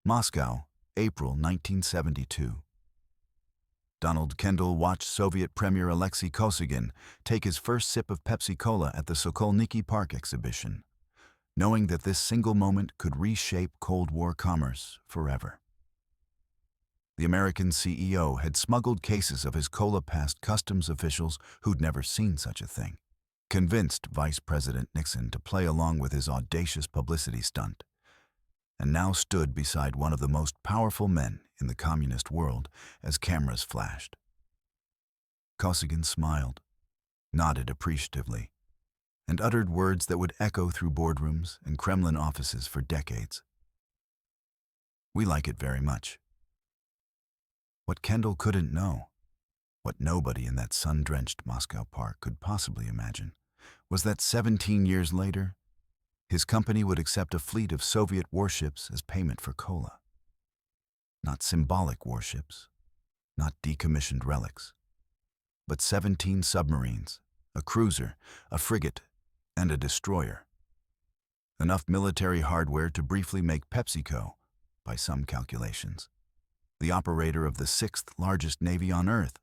Moscow, April 1972. Donald Kendall watched Soviet Premier Alexei Kosygin take his first sip of Pepsi-Cola at the Sokolniki Park exhibition, knowing that this single moment could reshape Cold War commerce forever. The American CEO had smuggled cases of his cola past customs officials who'd never seen such a thing, convinced Vice President Nixon to play along with his audacious publicity stunt, and now stood beside one of the most powerful men in the communist world as cameras flashed. Kosygin smiled, nodded appreciatively, and uttered words that would echo through boardrooms and Kremlin offices for decades. "We like it very much." What Kendall couldn't know, what nobody in that sun-drenched Moscow park could possibly imagine, was that 17 years later, his company would accept a fleet of Soviet warships as payment for cola. Not symbolic warships, not decommissioned relics, but 17 submarines, a cruiser, a frigate, and a destroyer. Enough military hardware to briefly make PepsiCo, by some calculations, the operator of the 6th largest navy on Earth.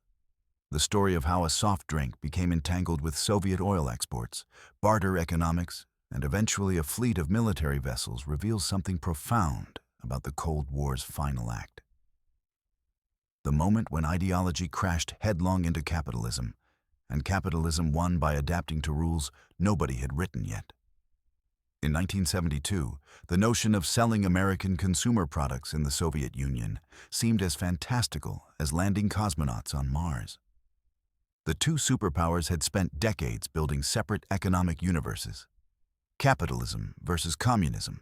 The story of how a soft drink became entangled with Soviet oil exports, barter economics, and eventually a fleet of military vessels reveals something profound about the Cold War's final act. The moment when ideology crashed headlong into capitalism, and capitalism won by adapting to rules nobody had written yet. In 1972, the notion of selling American consumer products in the Soviet Union seemed as fantastical as landing cosmonauts on Mars. The two superpowers had spent decades building separate economic universes. Capitalism versus communism,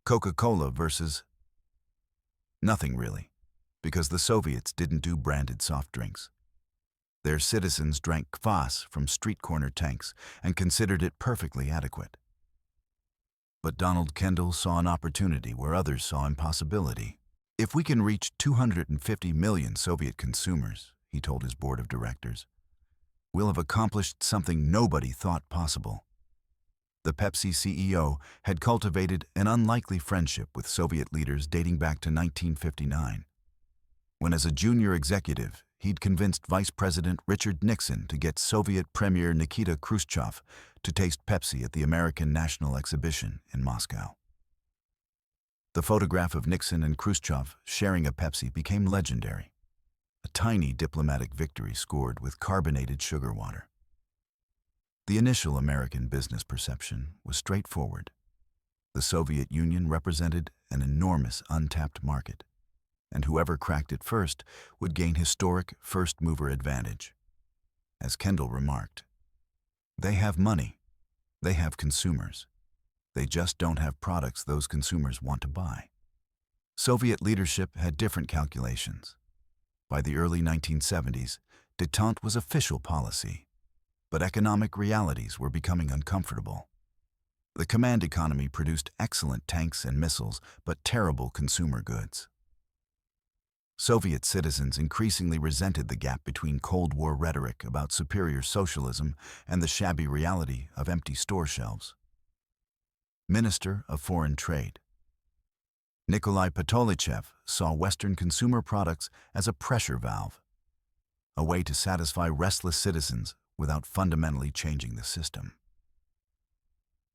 Coca-Cola versus nothing really, because the Soviets didn't do branded soft drinks. Their citizens drank kvass from street corner tanks and considered it perfectly adequate. But Donald Kendall saw an opportunity where others saw impossibility. "If we can reach 250 million Soviet consumers," he told his board of directors, "we'll have accomplished something nobody thought possible." The Pepsi CEO had cultivated an unlikely friendship with Soviet leaders dating back to 1959, when as a junior executive, he'd convinced Vice President Richard Nixon to get Soviet Premier Nikita Khrushchev to taste Pepsi at the American National Exhibition in Moscow. The photograph of Nixon and Khrushchev sharing a Pepsi became legendary, a tiny diplomatic victory scored with carbonated sugar water. The initial American business perception was straightforward. The Soviet Union represented an enormous untapped market, and whoever cracked it first would gain historic first-mover advantage. As Kendall remarked, "They have money, they have consumers. They just don't have products those consumers want to buy." Soviet leadership had different calculations. By the early 1970s, détente was official policy, but economic realities were becoming uncomfortable. The command economy produced excellent tanks and missiles, but terrible consumer goods. Soviet citizens increasingly resented the gap between Cold War rhetoric about superior socialism and the shabby reality of empty store shelves. Minister of Foreign Trade Nikolai Patolichev saw Western consumer products as a pressure valve, a way to satisfy restless citizens without fundamentally changing the system.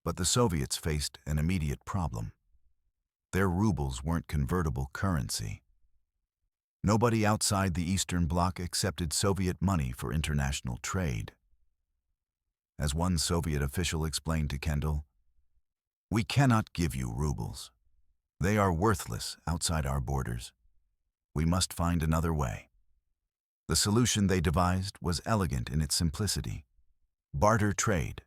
But the Soviets faced an immediate problem. Their rubles weren't convertible currency. Nobody outside the Eastern Bloc accepted Soviet money for international trade. As one Soviet official explained to Kendall, "We cannot give you rubles. They are worthless outside our borders. We must find another way." The solution they devised was elegant in its simplicity: barter trade.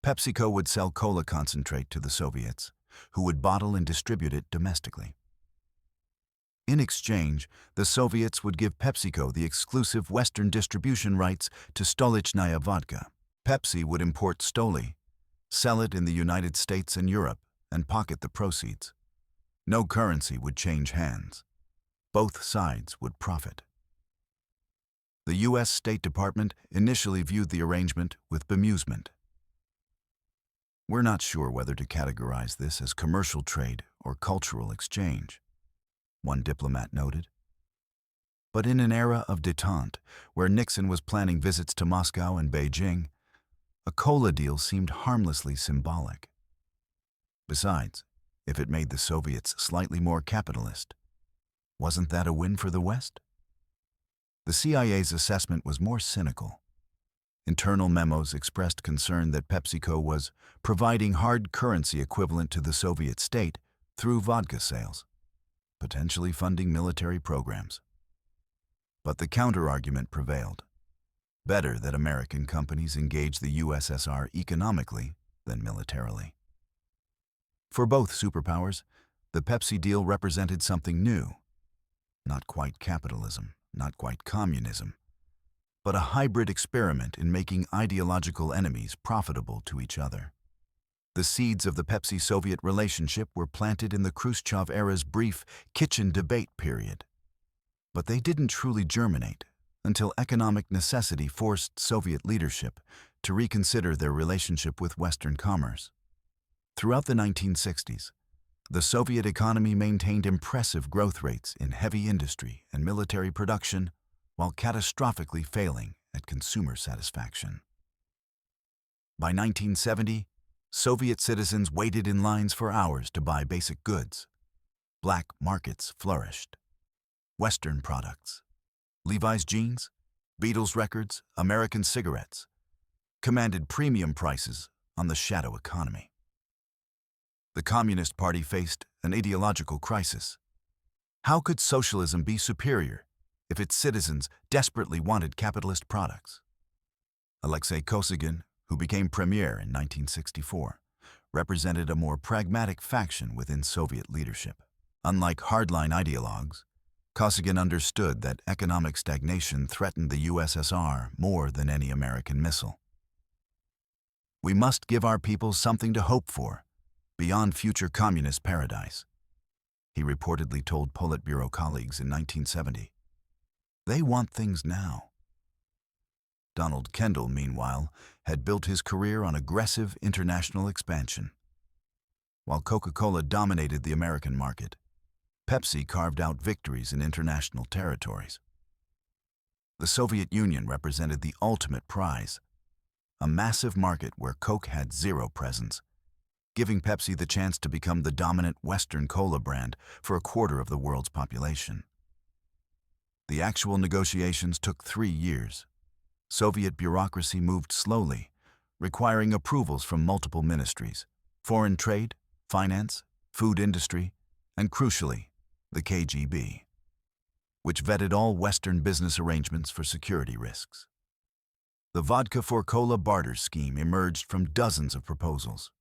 PepsiCo would sell cola concentrate to the Soviets, who would bottle and distribute it domestically. In exchange, the Soviets would give PepsiCo the exclusive Western distribution rights to Stolichnaya vodka. Pepsi would import Stoli, sell it in the United States and Europe, and pocket the proceeds. No currency would change hands. Both sides would profit. The U.S. State Department initially viewed the arrangement with bemusement. "We're not sure whether to categorize this as commercial trade or cultural exchange," one diplomat noted. But in an era of détente, where Nixon was planning visits to Moscow and Beijing, a cola deal seemed harmlessly symbolic. Besides, if it made the Soviets slightly more capitalist, wasn't that a win for the West? The CIA's assessment was more cynical. Internal memos expressed concern that PepsiCo was providing hard currency equivalent to the Soviet state through vodka sales, potentially funding military programs. But the counter-argument prevailed. Better that American companies engage the USSR economically than militarily. For both superpowers, the Pepsi deal represented something new. Not quite capitalism, not quite communism, but a hybrid experiment in making ideological enemies profitable to each other. The seeds of the Pepsi-Soviet relationship were planted in the Khrushchev era's brief kitchen debate period. But they didn't truly germinate until economic necessity forced Soviet leadership to reconsider their relationship with Western commerce. Throughout the 1960s, the Soviet economy maintained impressive growth rates in heavy industry and military production while catastrophically failing at consumer satisfaction. By 1970, Soviet citizens waited in lines for hours to buy basic goods. Black markets flourished. Western products, Levi's jeans, Beatles records, American cigarettes, commanded premium prices on the shadow economy. The Communist Party faced an ideological crisis. How could socialism be superior if its citizens desperately wanted capitalist products? Alexei Kosygin, who became premier in 1964, represented a more pragmatic faction within Soviet leadership. Unlike hardline ideologues, Kosygin understood that economic stagnation threatened the USSR more than any American missile. We must give our people something to hope for, beyond future communist paradise, he reportedly told Politburo colleagues in 1970. They want things now. Donald Kendall, meanwhile, had built his career on aggressive international expansion. While Coca-Cola dominated the American market, Pepsi carved out victories in international territories. The Soviet Union represented the ultimate prize, a massive market where Coke had zero presence, giving Pepsi the chance to become the dominant Western cola brand for a quarter of the world's population. The actual negotiations took 3 years. Soviet bureaucracy moved slowly, requiring approvals from multiple ministries: foreign trade, finance, food industry, and crucially, the KGB, which vetted all Western business arrangements for security risks. The Vodka-for-Cola barter scheme emerged from dozens of proposals.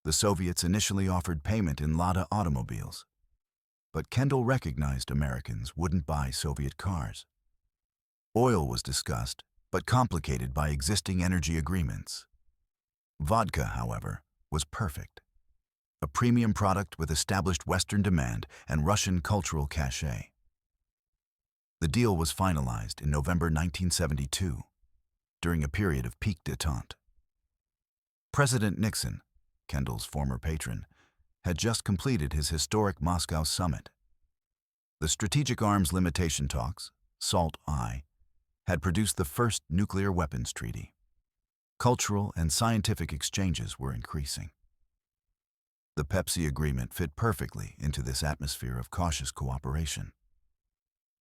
The Soviets initially offered payment in Lada automobiles, but Kendall recognized Americans wouldn't buy Soviet cars. Oil was discussed, but complicated by existing energy agreements. Vodka, however, was perfect. A premium product with established Western demand and Russian cultural cachet. The deal was finalized in November 1972, during a period of peak détente. President Nixon, Kendall's former patron, had just completed his historic Moscow summit. The Strategic Arms Limitation Talks, SALT-I, had produced the first nuclear weapons treaty. Cultural and scientific exchanges were increasing. The Pepsi agreement fit perfectly into this atmosphere of cautious cooperation.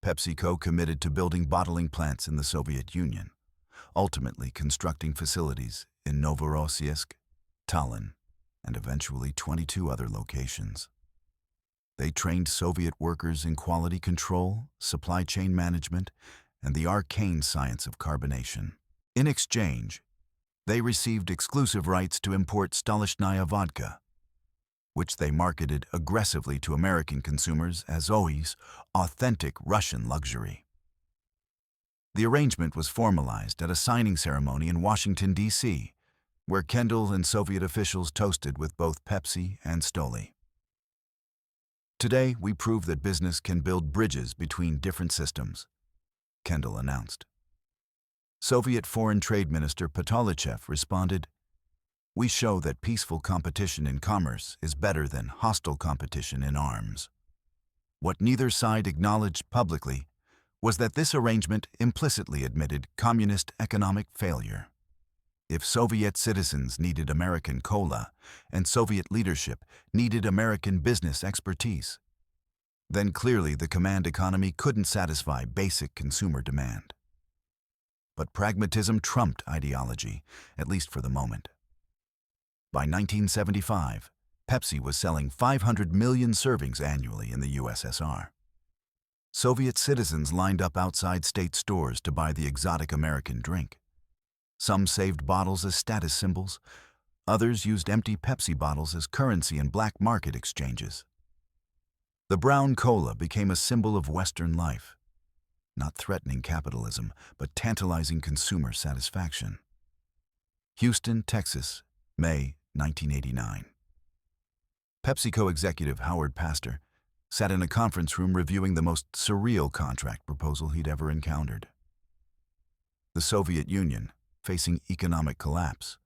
PepsiCo committed to building bottling plants in the Soviet Union, ultimately constructing facilities in Novorossiysk, Tallinn, and eventually 22 other locations. They trained Soviet workers in quality control, supply chain management, and the arcane science of carbonation. In exchange, they received exclusive rights to import Stolichnaya vodka, which they marketed aggressively to American consumers as always authentic Russian luxury. The arrangement was formalized at a signing ceremony in Washington, D.C., where Kendall and Soviet officials toasted with both Pepsi and Stoli. Today, we prove that business can build bridges between different systems, Kendall announced. Soviet Foreign Trade Minister Khrushchev responded, "We show that peaceful competition in commerce is better than hostile competition in arms." What neither side acknowledged publicly was that this arrangement implicitly admitted communist economic failure. If Soviet citizens needed American cola and Soviet leadership needed American business expertise, then clearly the command economy couldn't satisfy basic consumer demand. But pragmatism trumped ideology, at least for the moment. By 1975, Pepsi was selling 500 million servings annually in the USSR. Soviet citizens lined up outside state stores to buy the exotic American drink. Some saved bottles as status symbols. Others used empty Pepsi bottles as currency in black market exchanges. The brown cola became a symbol of Western life, not threatening capitalism, but tantalizing consumer satisfaction. Houston, Texas, May 1989. PepsiCo executive Howard Pastor sat in a conference room reviewing the most surreal contract proposal he'd ever encountered. The Soviet Union, facing economic collapse,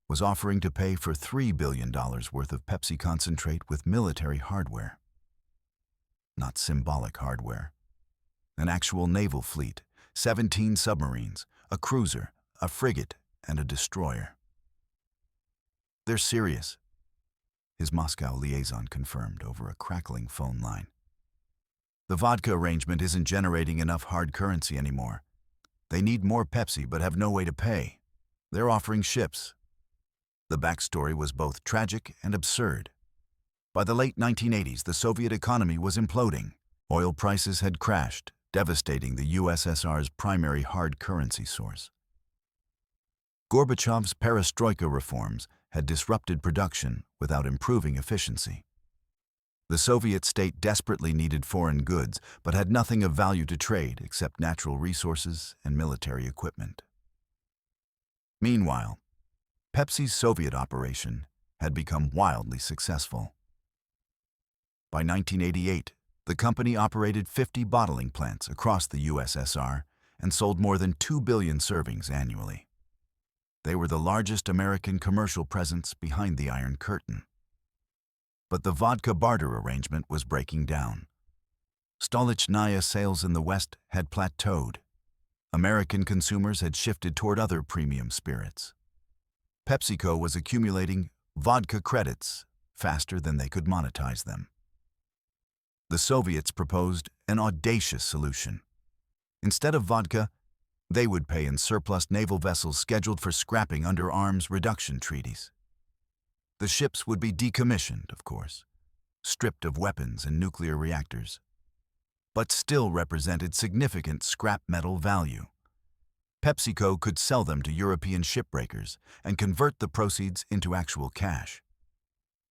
was offering to pay for $3 billion worth of Pepsi concentrate with military hardware. Not symbolic hardware. An actual naval fleet, 17 submarines, a cruiser, a frigate, and a destroyer. They're serious, his Moscow liaison confirmed over a crackling phone line. The vodka arrangement isn't generating enough hard currency anymore. They need more Pepsi but have no way to pay. They're offering ships. The backstory was both tragic and absurd. By the late 1980s, the Soviet economy was imploding. Oil prices had crashed, devastating the USSR's primary hard currency source. Gorbachev's perestroika reforms had disrupted production without improving efficiency. The Soviet state desperately needed foreign goods, but had nothing of value to trade except natural resources and military equipment. Meanwhile, Pepsi's Soviet operation had become wildly successful. By 1988, the company operated 50 bottling plants across the USSR and sold more than 2 billion servings annually. They were the largest American commercial presence behind the Iron Curtain. But the vodka barter arrangement was breaking down. Stolichnaya sales in the West had plateaued. American consumers had shifted toward other premium spirits. PepsiCo was accumulating vodka credits faster than they could monetize them. The Soviets proposed an audacious solution. Instead of vodka, they would pay in surplus naval vessels scheduled for scrapping under arms reduction treaties. The ships would be decommissioned, of course, stripped of weapons and nuclear reactors, but still represented significant scrap metal value. PepsiCo could sell them to European shipbreakers and convert the proceeds into actual cash.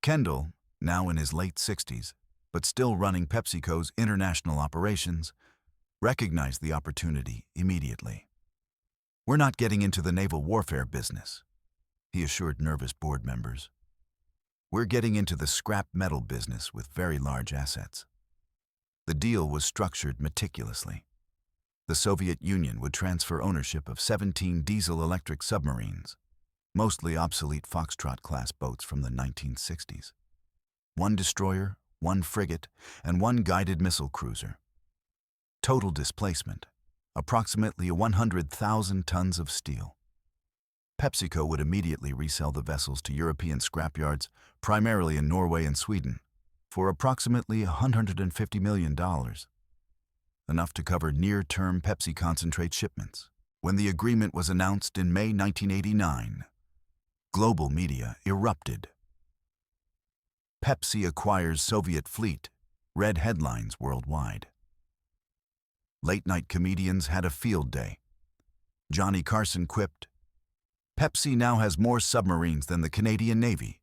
Kendall, now in his late 60s, but still running PepsiCo's international operations, recognized the opportunity immediately. "We're not getting into the naval warfare business," he assured nervous board members. "We're getting into the scrap metal business with very large assets." The deal was structured meticulously. The Soviet Union would transfer ownership of 17 diesel-electric submarines, mostly obsolete Foxtrot-class boats from the 1960s. 1 destroyer, 1 frigate, and 1 guided missile cruiser. Total displacement, approximately 100,000 tons of steel. PepsiCo would immediately resell the vessels to European scrapyards, primarily in Norway and Sweden, for approximately $150 million, enough to cover near-term Pepsi concentrate shipments. When the agreement was announced in May 1989, global media erupted. "Pepsi acquires Soviet fleet," read headlines worldwide. Late-night comedians had a field day. Johnny Carson quipped, "Pepsi now has more submarines than the Canadian Navy.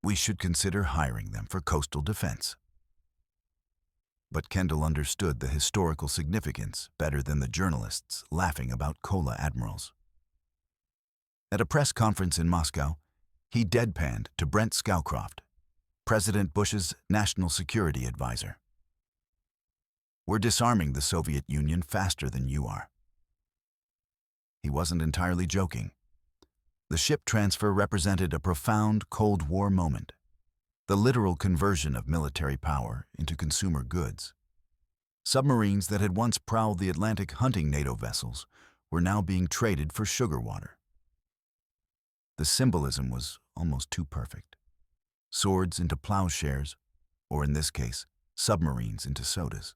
We should consider hiring them for coastal defense." But Kendall understood the historical significance better than the journalists laughing about cola admirals. At a press conference in Moscow, he deadpanned to Brent Scowcroft, President Bush's national security advisor. "We're disarming the Soviet Union faster than you are." He wasn't entirely joking. The ship transfer represented a profound Cold War moment, the literal conversion of military power into consumer goods. Submarines that had once prowled the Atlantic hunting NATO vessels were now being traded for sugar water. The symbolism was almost too perfect. Swords into plowshares, or in this case, submarines into sodas.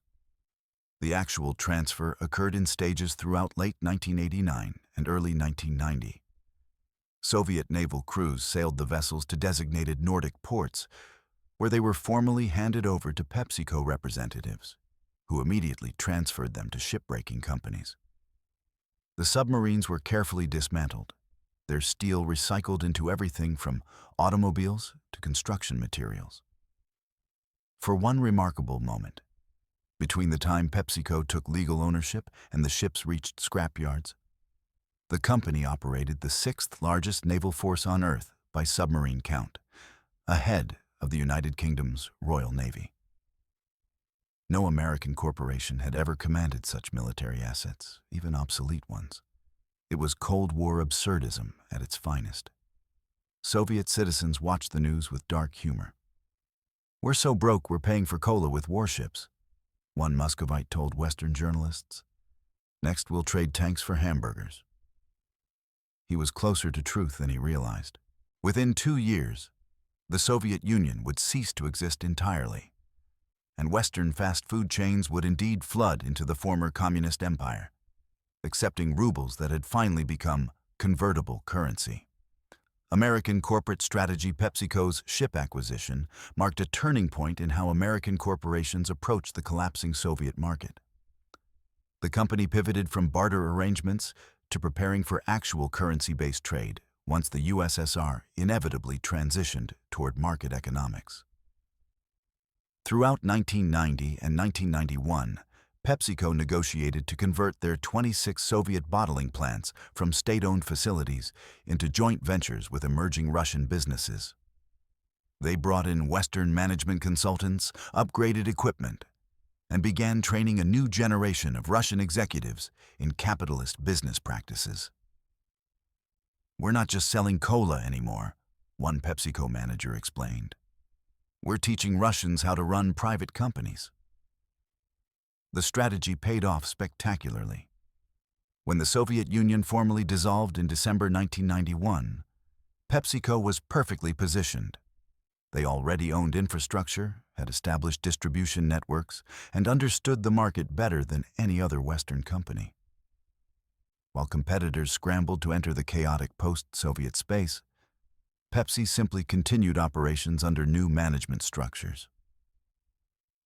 The actual transfer occurred in stages throughout late 1989 and early 1990. Soviet naval crews sailed the vessels to designated Nordic ports, where they were formally handed over to PepsiCo representatives, who immediately transferred them to shipbreaking companies. The submarines were carefully dismantled, their steel recycled into everything from automobiles to construction materials. For one remarkable moment, between the time PepsiCo took legal ownership and the ships reached scrapyards, the company operated the sixth largest naval force on Earth by submarine count, ahead of the United Kingdom's Royal Navy. No American corporation had ever commanded such military assets, even obsolete ones. It was Cold War absurdism at its finest. Soviet citizens watched the news with dark humor. "We're so broke we're paying for cola with warships," one Muscovite told Western journalists. "Next we'll trade tanks for hamburgers." He was closer to truth than he realized. Within 2 years, the Soviet Union would cease to exist entirely, and Western fast food chains would indeed flood into the former communist empire, accepting rubles that had finally become convertible currency. American corporate strategy PepsiCo's ship acquisition marked a turning point in how American corporations approached the collapsing Soviet market. The company pivoted from barter arrangements to preparing for actual currency-based trade once the USSR inevitably transitioned toward market economics. Throughout 1990 and 1991, PepsiCo negotiated to convert their 26 Soviet bottling plants from state-owned facilities into joint ventures with emerging Russian businesses. They brought in Western management consultants, upgraded equipment, and began training a new generation of Russian executives in capitalist business practices. "We're not just selling cola anymore," one PepsiCo manager explained. "We're teaching Russians how to run private companies." The strategy paid off spectacularly. When the Soviet Union formally dissolved in December 1991, PepsiCo was perfectly positioned. They already owned infrastructure, had established distribution networks, and understood the market better than any other Western company. While competitors scrambled to enter the chaotic post-Soviet space, Pepsi simply continued operations under new management structures.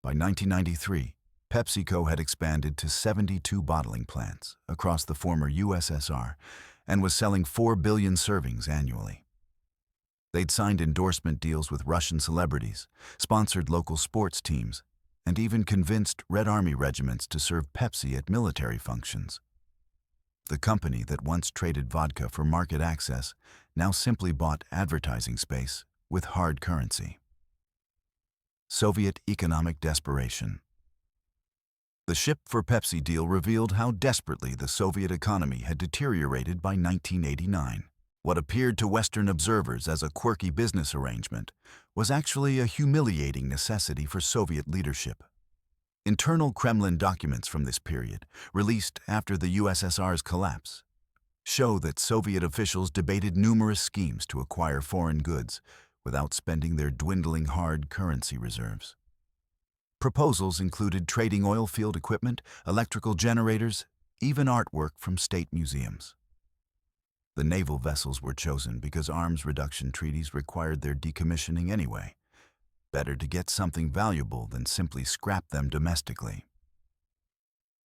By 1993, PepsiCo had expanded to 72 bottling plants across the former USSR and was selling 4 billion servings annually. They'd signed endorsement deals with Russian celebrities, sponsored local sports teams, and even convinced Red Army regiments to serve Pepsi at military functions. The company that once traded vodka for market access now simply bought advertising space with hard currency. Soviet economic desperation. The Ship for Pepsi deal revealed how desperately the Soviet economy had deteriorated by 1989. What appeared to Western observers as a quirky business arrangement was actually a humiliating necessity for Soviet leadership. Internal Kremlin documents from this period, released after the USSR's collapse, show that Soviet officials debated numerous schemes to acquire foreign goods without spending their dwindling hard currency reserves. Proposals included trading oil field equipment, electrical generators, even artwork from state museums. The naval vessels were chosen because arms reduction treaties required their decommissioning anyway. Better to get something valuable than simply scrap them domestically.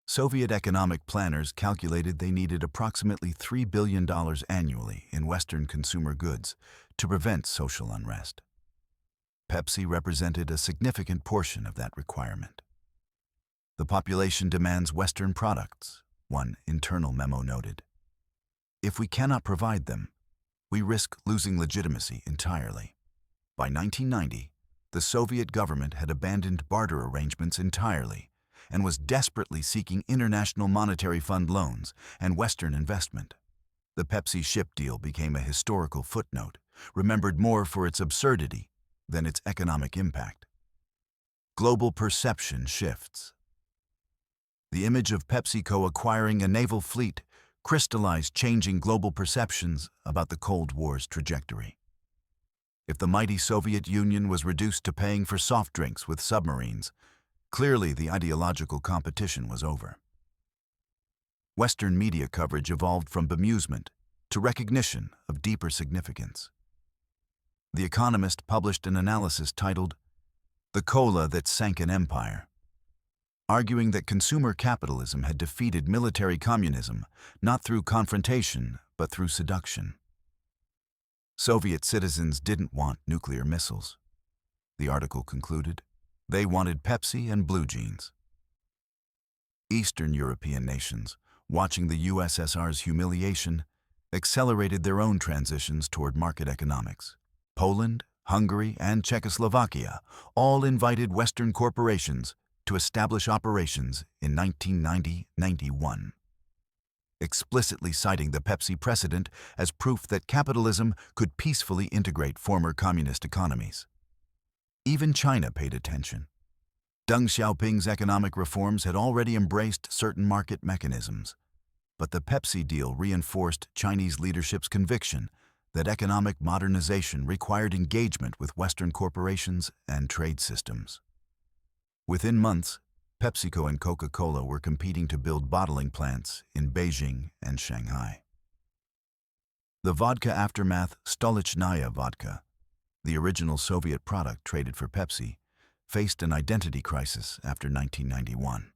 Soviet economic planners calculated they needed approximately $3 billion annually in Western consumer goods to prevent social unrest. Pepsi represented a significant portion of that requirement. "The population demands Western products," one internal memo noted. "If we cannot provide them, we risk losing legitimacy entirely." By 1990, the Soviet government had abandoned barter arrangements entirely and was desperately seeking International Monetary Fund loans and Western investment. The Pepsi ship deal became a historical footnote, remembered more for its absurdity than its economic impact. Global perception shifts. The image of PepsiCo acquiring a naval fleet crystallized changing global perceptions about the Cold War's trajectory. If the mighty Soviet Union was reduced to paying for soft drinks with submarines, clearly the ideological competition was over. Western media coverage evolved from bemusement to recognition of deeper significance. The Economist published an analysis titled, "The Cola That Sank an Empire," arguing that consumer capitalism had defeated military communism not through confrontation but through seduction. Soviet citizens didn't want nuclear missiles. The article concluded, they wanted Pepsi and blue jeans. Eastern European nations, watching the USSR's humiliation, accelerated their own transitions toward market economics. Poland, Hungary, and Czechoslovakia all invited Western corporations to establish operations in 1990-91, explicitly citing the Pepsi precedent as proof that capitalism could peacefully integrate former communist economies. Even China paid attention. Deng Xiaoping's economic reforms had already embraced certain market mechanisms, but the Pepsi deal reinforced Chinese leadership's conviction that economic modernization required engagement with Western corporations and trade systems. Within months, PepsiCo and Coca-Cola were competing to build bottling plants in Beijing and Shanghai. The vodka aftermath, Stolichnaya vodka, the original Soviet product traded for Pepsi, faced an identity crisis after 1991.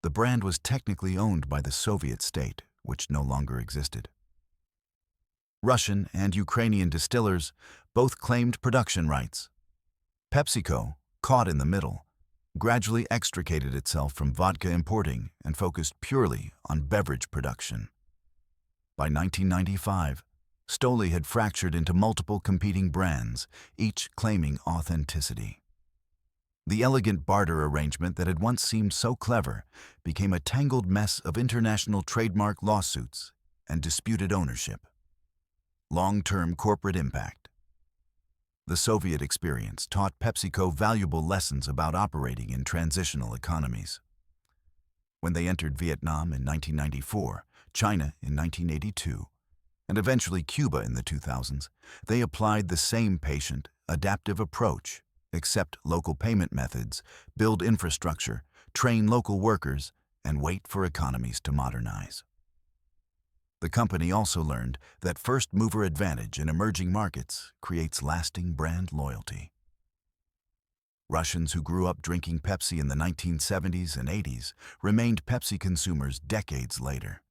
The brand was technically owned by the Soviet state, which no longer existed. Russian and Ukrainian distillers both claimed production rights. PepsiCo, caught in the middle, gradually extricated itself from vodka importing and focused purely on beverage production. By 1995, Stoli had fractured into multiple competing brands, each claiming authenticity. The elegant barter arrangement that had once seemed so clever became a tangled mess of international trademark lawsuits and disputed ownership. Long-term corporate impact. The Soviet experience taught PepsiCo valuable lessons about operating in transitional economies. When they entered Vietnam in 1994, China in 1982, and eventually Cuba in the 2000s, they applied the same patient, adaptive approach, accept local payment methods, build infrastructure, train local workers, and wait for economies to modernize. The company also learned that first-mover advantage in emerging markets creates lasting brand loyalty. Russians who grew up drinking Pepsi in the 1970s and 80s remained Pepsi consumers decades later,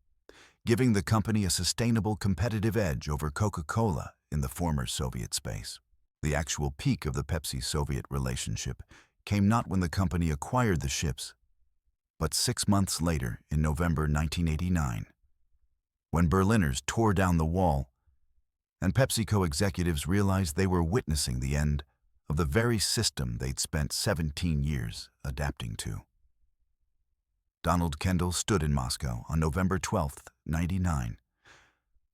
giving the company a sustainable competitive edge over Coca-Cola in the former Soviet space. The actual peak of the Pepsi-Soviet relationship came not when the company acquired the ships, but 6 months later in November 1989, when Berliners tore down the wall and PepsiCo executives realized they were witnessing the end of the very system they'd spent 17 years adapting to. Donald Kendall stood in Moscow on November 12, 1999,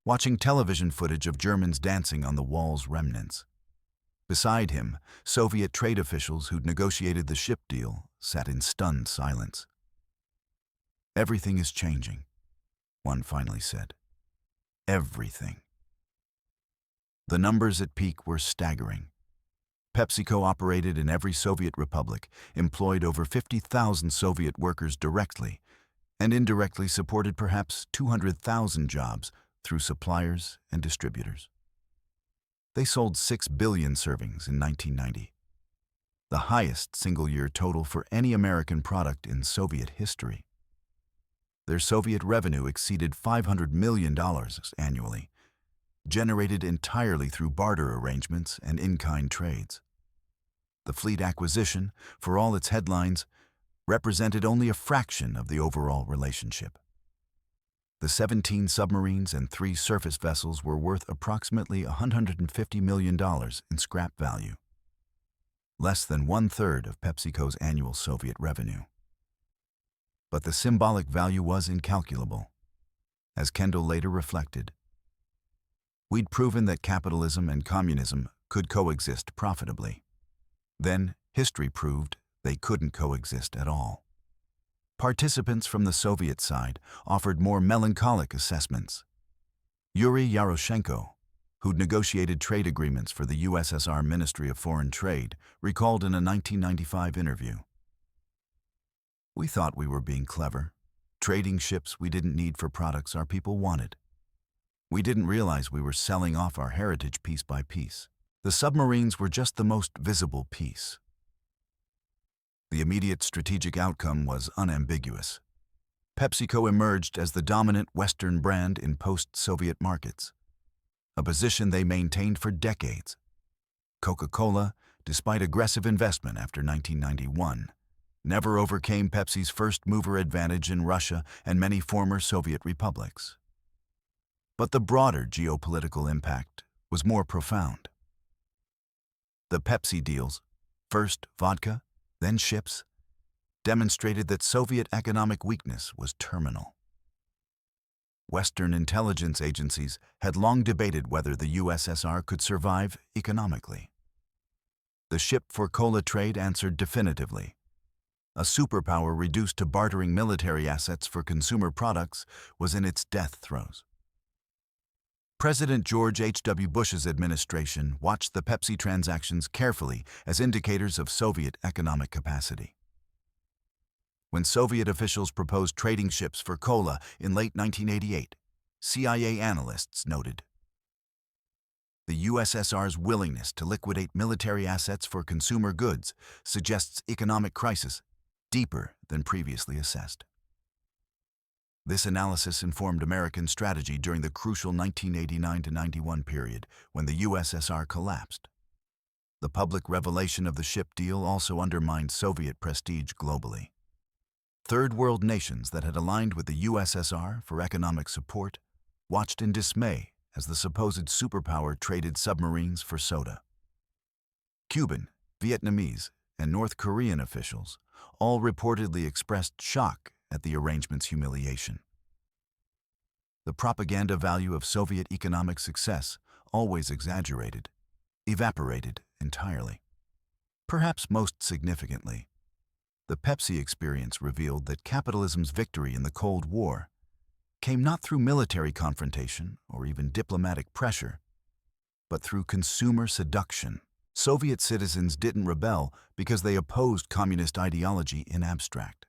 watching television footage of Germans dancing on the wall's remnants. Beside him, Soviet trade officials who'd negotiated the ship deal sat in stunned silence. "Everything is changing," one finally said. Everything. The numbers at peak were staggering. PepsiCo operated in every Soviet republic, employed over 50,000 Soviet workers directly, and indirectly supported perhaps 200,000 jobs through suppliers and distributors. They sold 6 billion servings in 1990, the highest single-year total for any American product in Soviet history. Their Soviet revenue exceeded $500 million annually, generated entirely through barter arrangements and in-kind trades. The fleet acquisition, for all its headlines, represented only a fraction of the overall relationship. The 17 submarines and 3 surface vessels were worth approximately $150 million in scrap value, less than 1/3 of PepsiCo's annual Soviet revenue. But the symbolic value was incalculable. As Kendall later reflected, we'd proven that capitalism and communism could coexist profitably. Then history proved they couldn't coexist at all. Participants from the Soviet side offered more melancholic assessments. Yuri Yaroshenko, who'd negotiated trade agreements for the USSR Ministry of Foreign Trade, recalled in a 1995 interview. "We thought we were being clever, trading ships we didn't need for products our people wanted. We didn't realize we were selling off our heritage piece by piece. The submarines were just the most visible piece." The immediate strategic outcome was unambiguous. PepsiCo emerged as the dominant Western brand in post-Soviet markets, a position they maintained for decades. Coca-Cola, despite aggressive investment after 1991, never overcame Pepsi's first-mover advantage in Russia and many former Soviet republics. But the broader geopolitical impact was more profound. The Pepsi deals, first vodka, then ships, demonstrated that Soviet economic weakness was terminal. Western intelligence agencies had long debated whether the USSR could survive economically. The ship-for-cola trade answered definitively. A superpower reduced to bartering military assets for consumer products was in its death throes. President George H.W. Bush's administration watched the Pepsi transactions carefully as indicators of Soviet economic capacity. When Soviet officials proposed trading ships for cola in late 1988, CIA analysts noted, "The USSR's willingness to liquidate military assets for consumer goods suggests economic crisis deeper than previously assessed." This analysis informed American strategy during the crucial 1989-91 period when the USSR collapsed. The public revelation of the ship deal also undermined Soviet prestige globally. Third world nations that had aligned with the USSR for economic support watched in dismay as the supposed superpower traded submarines for soda. Cuban, Vietnamese, and North Korean officials all reportedly expressed shock at the arrangement's humiliation. The propaganda value of Soviet economic success, always exaggerated, evaporated entirely. Perhaps most significantly, the Pepsi experience revealed that capitalism's victory in the Cold War came not through military confrontation or even diplomatic pressure, but through consumer seduction. Soviet citizens didn't rebel because they opposed communist ideology in abstract.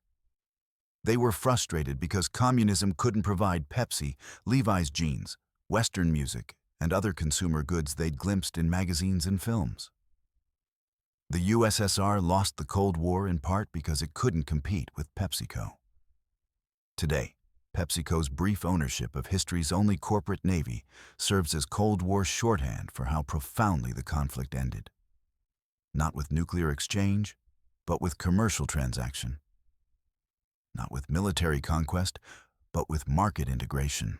They were frustrated because communism couldn't provide Pepsi, Levi's jeans, Western music, and other consumer goods they'd glimpsed in magazines and films. The USSR lost the Cold War in part because it couldn't compete with PepsiCo. Today, PepsiCo's brief ownership of history's only corporate navy serves as Cold War shorthand for how profoundly the conflict ended. Not with nuclear exchange, but with commercial transaction. Not with military conquest, but with market integration.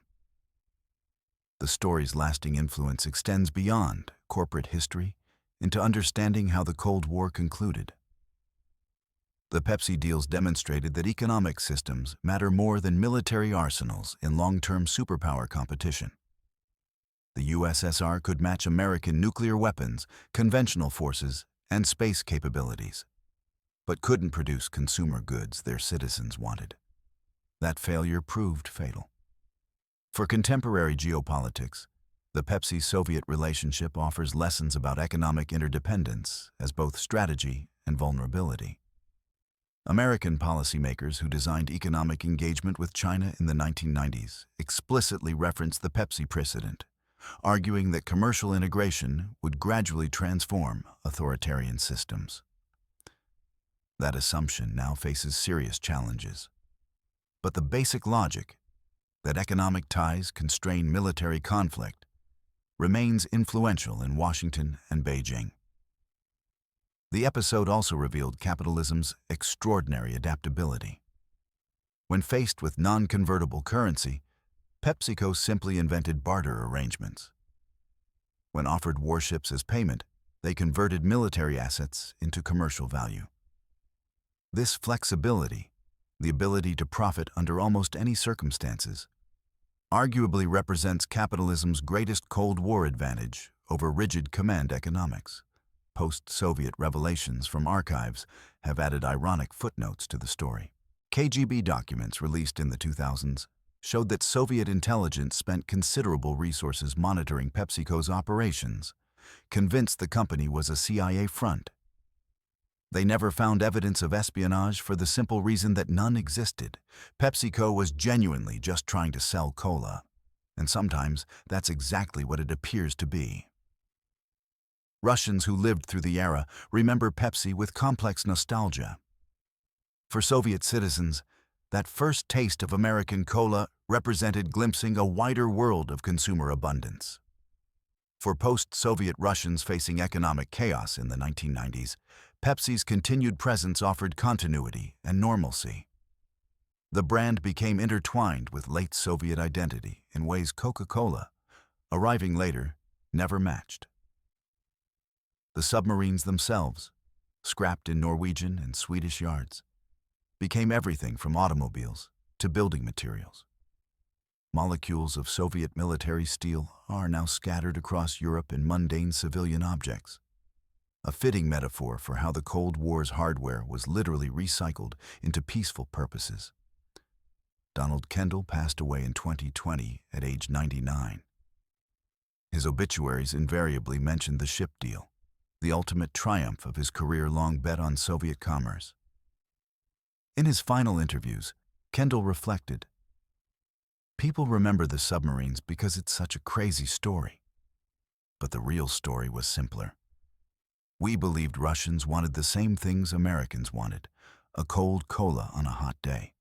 The story's lasting influence extends beyond corporate history into understanding how the Cold War concluded. The Pepsi deals demonstrated that economic systems matter more than military arsenals in long-term superpower competition. The USSR could match American nuclear weapons, conventional forces, and space capabilities, but couldn't produce consumer goods their citizens wanted. That failure proved fatal. For contemporary geopolitics, the Pepsi-Soviet relationship offers lessons about economic interdependence as both strategy and vulnerability. American policymakers who designed economic engagement with China in the 1990s explicitly referenced the Pepsi precedent, arguing that commercial integration would gradually transform authoritarian systems. That assumption now faces serious challenges. But the basic logic, that economic ties constrain military conflict, remains influential in Washington and Beijing. The episode also revealed capitalism's extraordinary adaptability. When faced with non-convertible currency, PepsiCo simply invented barter arrangements. When offered warships as payment, they converted military assets into commercial value. This flexibility, the ability to profit under almost any circumstances, arguably represents capitalism's greatest Cold War advantage over rigid command economics. Post-Soviet revelations from archives have added ironic footnotes to the story. KGB documents released in the 2000s showed that Soviet intelligence spent considerable resources monitoring PepsiCo's operations, convinced the company was a CIA front. They never found evidence of espionage for the simple reason that none existed. PepsiCo was genuinely just trying to sell cola, and sometimes that's exactly what it appears to be. Russians who lived through the era remember Pepsi with complex nostalgia. For Soviet citizens, that first taste of American cola represented glimpsing a wider world of consumer abundance. For post-Soviet Russians facing economic chaos in the 1990s, Pepsi's continued presence offered continuity and normalcy. The brand became intertwined with late Soviet identity in ways Coca-Cola, arriving later, never matched. The submarines themselves, scrapped in Norwegian and Swedish yards, became everything from automobiles to building materials. Molecules of Soviet military steel are now scattered across Europe in mundane civilian objects, a fitting metaphor for how the Cold War's hardware was literally recycled into peaceful purposes. Donald Kendall passed away in 2020 at age 99. His obituaries invariably mentioned the ship deal, the ultimate triumph of his career-long bet on Soviet commerce. In his final interviews, Kendall reflected, "People remember the submarines because it's such a crazy story. But the real story was simpler. We believed Russians wanted the same things Americans wanted, a cold cola on a hot day.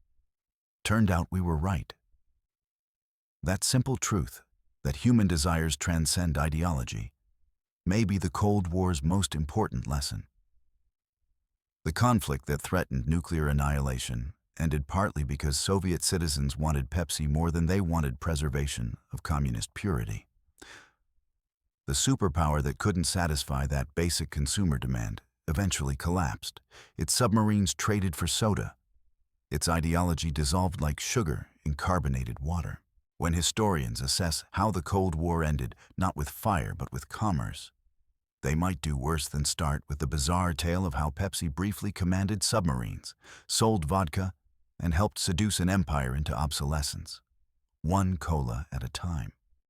Turned out we were right." That simple truth, that human desires transcend ideology, may be the Cold War's most important lesson. The conflict that threatened nuclear annihilation ended partly because Soviet citizens wanted Pepsi more than they wanted preservation of communist purity. The superpower that couldn't satisfy that basic consumer demand eventually collapsed. Its submarines traded for soda. Its ideology dissolved like sugar in carbonated water. When historians assess how the Cold War ended, not with fire but with commerce, they might do worse than start with the bizarre tale of how Pepsi briefly commanded submarines, sold vodka, and helped seduce an empire into obsolescence, one cola at a time.